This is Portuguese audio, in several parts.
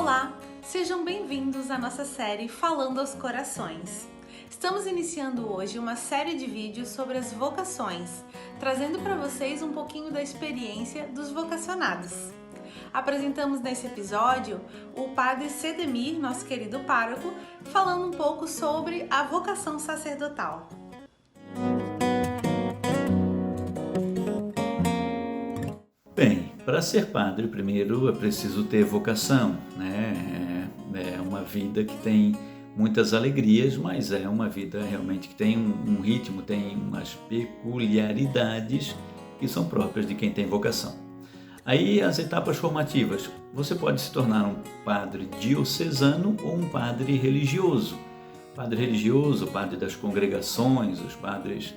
Olá, sejam bem-vindos à nossa série Falando aos Corações. Estamos iniciando hoje uma série de vídeos sobre as vocações, trazendo para vocês um pouquinho da experiência dos vocacionados. Apresentamos nesse episódio o Padre Cedemir, nosso querido pároco, falando um pouco sobre a vocação sacerdotal. Bem, para ser padre, primeiro é preciso ter vocação, né? É uma vida que tem muitas alegrias, mas é uma vida realmente que tem um ritmo, tem umas peculiaridades que são próprias de quem tem vocação. Aí as etapas formativas, você pode se tornar um padre diocesano ou um padre religioso. Padre religioso, padre das congregações, os padres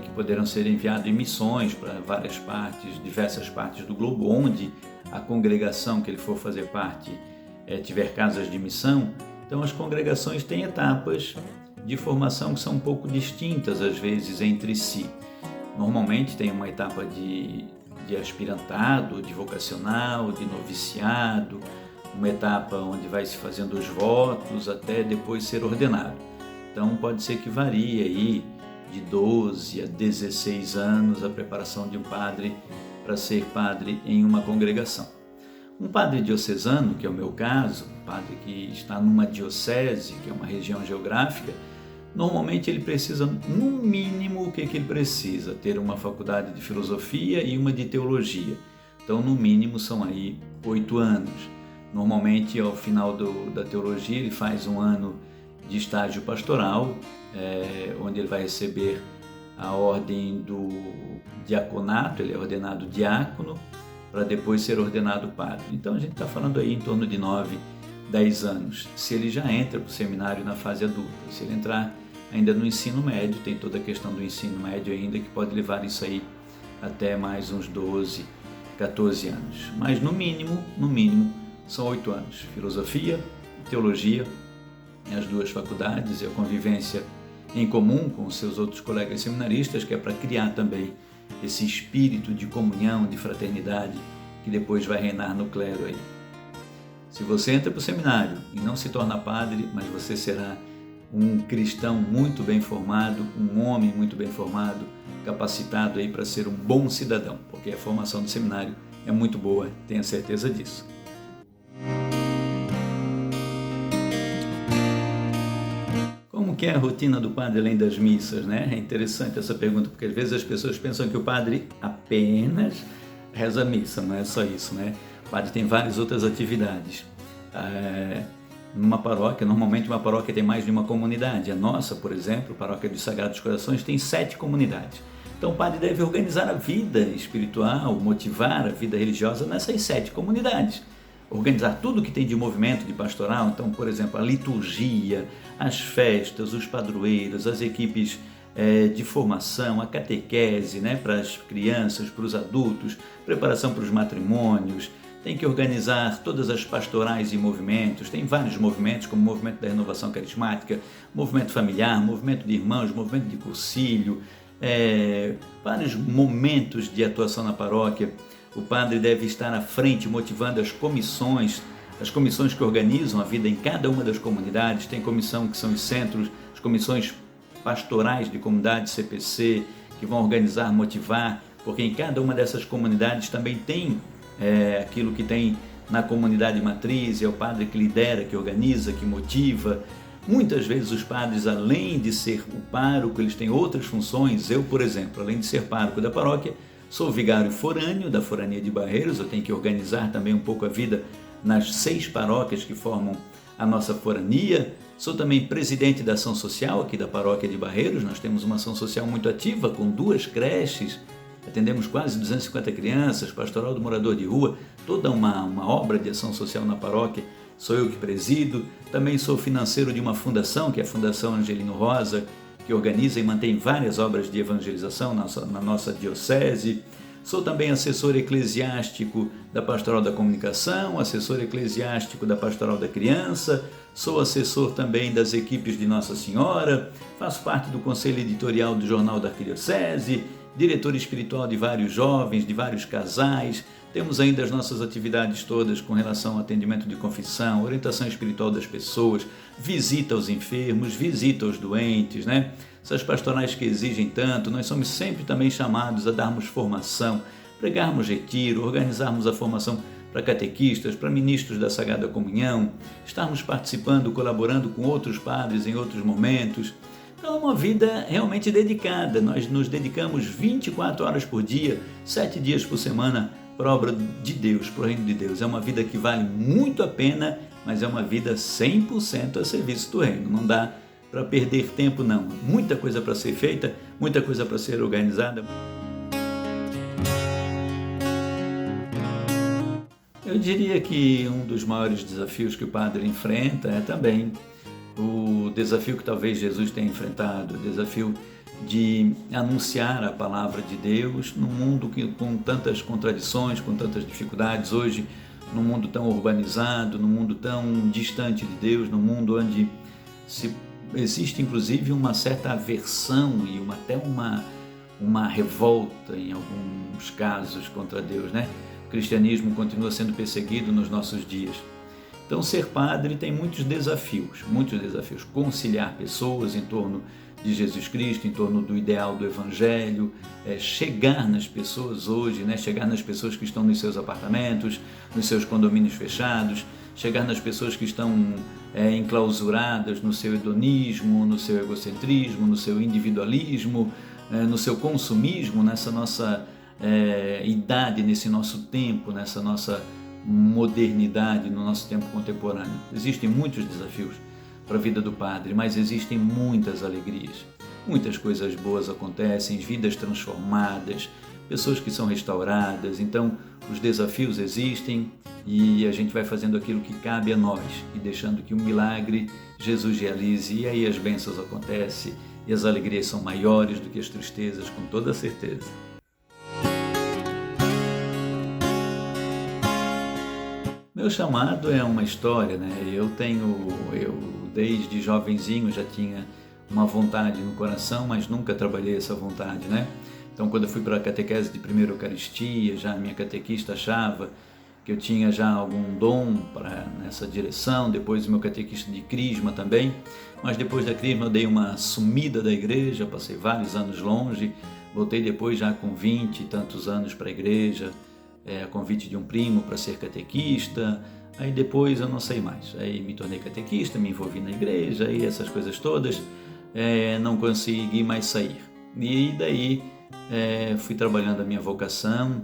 que poderão ser enviados em missões para várias partes, diversas partes do globo, onde a congregação que ele for fazer parte tiver casas de missão. Então as congregações têm etapas de formação que são um pouco distintas às vezes entre si. Normalmente tem uma etapa de aspirantado, de vocacional, de noviciado, uma etapa onde vai se fazendo os votos até depois ser ordenado. Então pode ser que varie aí de 12 a 16 anos a preparação de um padre para ser padre em uma congregação. Um padre diocesano, que é o meu caso, um padre que está numa diocese, que é uma região geográfica, normalmente ele precisa, no mínimo, o que ele precisa? Ter uma faculdade de filosofia e uma de teologia. Então, no mínimo, são aí 8 anos. Normalmente, ao final da teologia, ele faz um ano de estágio pastoral, onde ele vai receber a ordem do diaconato, ele é ordenado diácono, para depois ser ordenado padre. Então a gente está falando aí em torno de 9, 10 anos. Se ele já entra para o seminário na fase adulta, se ele entrar ainda no ensino médio, tem toda a questão do ensino médio ainda, que pode levar isso aí até mais uns 12, 14 anos. Mas no mínimo, são 8 anos. Filosofia, teologia, as duas faculdades e a convivência em comum com os seus outros colegas seminaristas, que é para criar também esse espírito de comunhão, de fraternidade, que depois vai reinar no clero aí. Se você entra para o seminário e não se torna padre, mas você será um cristão muito bem formado, um homem muito bem formado, capacitado aí para ser um bom cidadão, porque a formação do seminário é muito boa, tenha certeza disso. Como que é a rotina do padre além das missas, né? É interessante essa pergunta, porque às vezes as pessoas pensam que o padre apenas reza a missa, não é só isso, né? O padre tem várias outras atividades. Numa paróquia, normalmente uma paróquia tem mais de uma comunidade. A nossa, por exemplo, a Paróquia dos Sagrados Corações, tem 7 comunidades. Então o padre deve organizar a vida espiritual, motivar a vida religiosa nessas 7 comunidades. Organizar tudo que tem de movimento de pastoral, então, por exemplo, a liturgia, as festas, os padroeiros, as equipes de formação, a catequese, né, para as crianças, para os adultos, preparação para os matrimônios, tem que organizar todas as pastorais e movimentos, tem vários movimentos, como o movimento da renovação carismática, movimento familiar, movimento de irmãos, movimento de cursilho, vários momentos de atuação na paróquia. O padre deve estar à frente, motivando as comissões que organizam a vida em cada uma das comunidades. Tem comissão que são os centros, as comissões pastorais de comunidade CPC, que vão organizar, motivar, porque em cada uma dessas comunidades também tem aquilo que tem na comunidade matriz, é o padre que lidera, que organiza, que motiva. Muitas vezes os padres, além de ser o pároco, eles têm outras funções. Eu, por exemplo, além de ser pároco da paróquia, sou vigário forâneo da Forania de Barreiros, eu tenho que organizar também um pouco a vida nas 6 paróquias que formam a nossa forania. Sou também presidente da ação social aqui da Paróquia de Barreiros, nós temos uma ação social muito ativa, com 2 creches, atendemos quase 250 crianças, pastoral do morador de rua, toda uma obra de ação social na paróquia, sou eu que presido. Também sou financeiro de uma fundação, que é a Fundação Angelino Rosa, que organiza e mantém várias obras de evangelização na nossa diocese. Sou também assessor eclesiástico da Pastoral da Comunicação, assessor eclesiástico da Pastoral da Criança, sou assessor também das equipes de Nossa Senhora, faço parte do conselho editorial do Jornal da Arquidiocese, diretor espiritual de vários jovens, de vários casais, Temos ainda as nossas atividades todas com relação ao atendimento de confissão, orientação espiritual das pessoas, visita aos enfermos, visita aos doentes, né? Essas pastorais que exigem tanto, nós somos sempre também chamados a darmos formação, pregarmos retiro, organizarmos a formação para catequistas, para ministros da Sagrada Comunhão, estarmos participando, colaborando com outros padres em outros momentos. Então é uma vida realmente dedicada, nós nos dedicamos 24 horas por dia, 7 dias por semana para a obra de Deus, para o reino de Deus. É uma vida que vale muito a pena, mas é uma vida 100% a serviço do reino. Não dá para perder tempo, não. Muita coisa para ser feita, muita coisa para ser organizada. Eu diria que um dos maiores desafios que o padre enfrenta é também o desafio que talvez Jesus tenha enfrentado, o desafio de anunciar a palavra de Deus num mundo com tantas contradições, com tantas dificuldades, hoje num mundo tão urbanizado, num mundo tão distante de Deus, num mundo onde existe inclusive uma certa aversão e até uma revolta em alguns casos contra Deus, né? O cristianismo continua sendo perseguido nos nossos dias. Então, ser padre tem muitos desafios. Conciliar pessoas em torno de Jesus Cristo, em torno do ideal do Evangelho, chegar nas pessoas hoje, né? Chegar nas pessoas que estão nos seus apartamentos, nos seus condomínios fechados, chegar nas pessoas que estão enclausuradas no seu hedonismo, no seu egocentrismo, no seu individualismo, no seu consumismo, nessa nossa idade, nesse nosso tempo, nessa nossa modernidade, no nosso tempo contemporâneo. Existem muitos desafios para a vida do padre, mas existem muitas alegrias. Muitas coisas boas acontecem, vidas transformadas, pessoas que são restauradas. Então, os desafios existem e a gente vai fazendo aquilo que cabe a nós e deixando que o milagre Jesus realize, e aí as bênçãos acontecem e as alegrias são maiores do que as tristezas, com toda certeza. Meu chamado é uma história, né? Eu desde jovenzinho já tinha uma vontade no coração, mas nunca trabalhei essa vontade, né? Então, quando eu fui para a catequese de primeira Eucaristia, já a minha catequista achava que eu tinha já algum dom nessa direção. Depois o meu catequista de crisma também, mas depois da crisma eu dei uma sumida da igreja, passei vários anos longe, voltei depois já com 20 e tantos anos para a igreja, a convite de um primo para ser catequista. Aí depois eu não sei mais, aí me tornei catequista, me envolvi na igreja e essas coisas todas, não consegui mais sair. E daí fui trabalhando a minha vocação,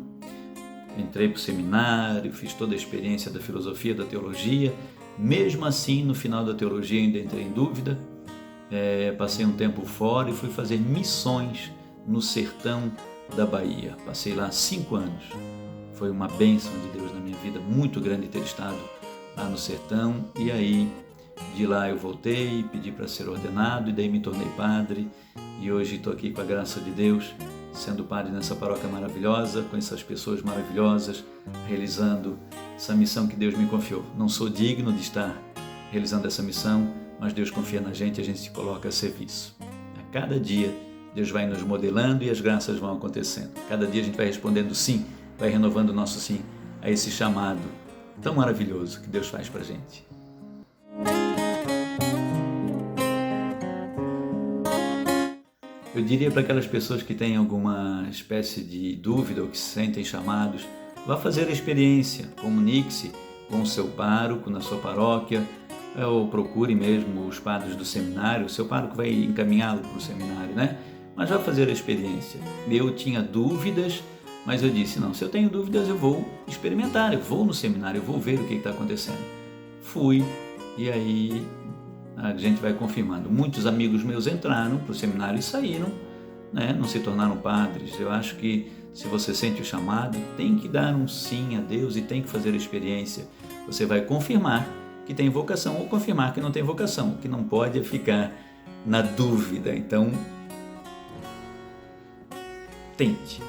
entrei para o seminário, fiz toda a experiência da filosofia, da teologia. Mesmo assim, no final da teologia ainda entrei em dúvida, passei um tempo fora e fui fazer missões no sertão da Bahia. Passei lá 5 anos. Foi uma bênção de Deus na minha vida, muito grande ter estado lá no sertão. E aí, de lá eu voltei, pedi para ser ordenado e daí me tornei padre. E hoje estou aqui com a graça de Deus, sendo padre nessa paróquia maravilhosa, com essas pessoas maravilhosas, realizando essa missão que Deus me confiou. Não sou digno de estar realizando essa missão, mas Deus confia na gente e a gente se coloca a serviço. A cada dia, Deus vai nos modelando e as graças vão acontecendo. Cada dia a gente vai respondendo sim, vai renovando o nosso sim a esse chamado tão maravilhoso que Deus faz para a gente. Eu diria para aquelas pessoas que têm alguma espécie de dúvida ou que se sentem chamados, vá fazer a experiência, comunique-se com o seu pároco na sua paróquia, ou procure mesmo os padres do seminário. O seu pároco vai encaminhá-lo para o seminário, né? Mas vá fazer a experiência. Eu tinha dúvidas, mas eu disse, não, se eu tenho dúvidas eu vou experimentar, eu vou no seminário, eu vou ver o que está acontecendo. Fui, e aí a gente vai confirmando. Muitos amigos meus entraram para o seminário e saíram, né? Não se tornaram padres. Eu acho que se você sente o chamado, tem que dar um sim a Deus e tem que fazer a experiência. Você vai confirmar que tem vocação ou confirmar que não tem vocação. O que não pode é ficar na dúvida. Então, tente,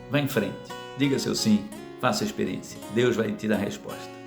vá em frente, diga seu sim, faça a experiência. Deus vai te dar a resposta.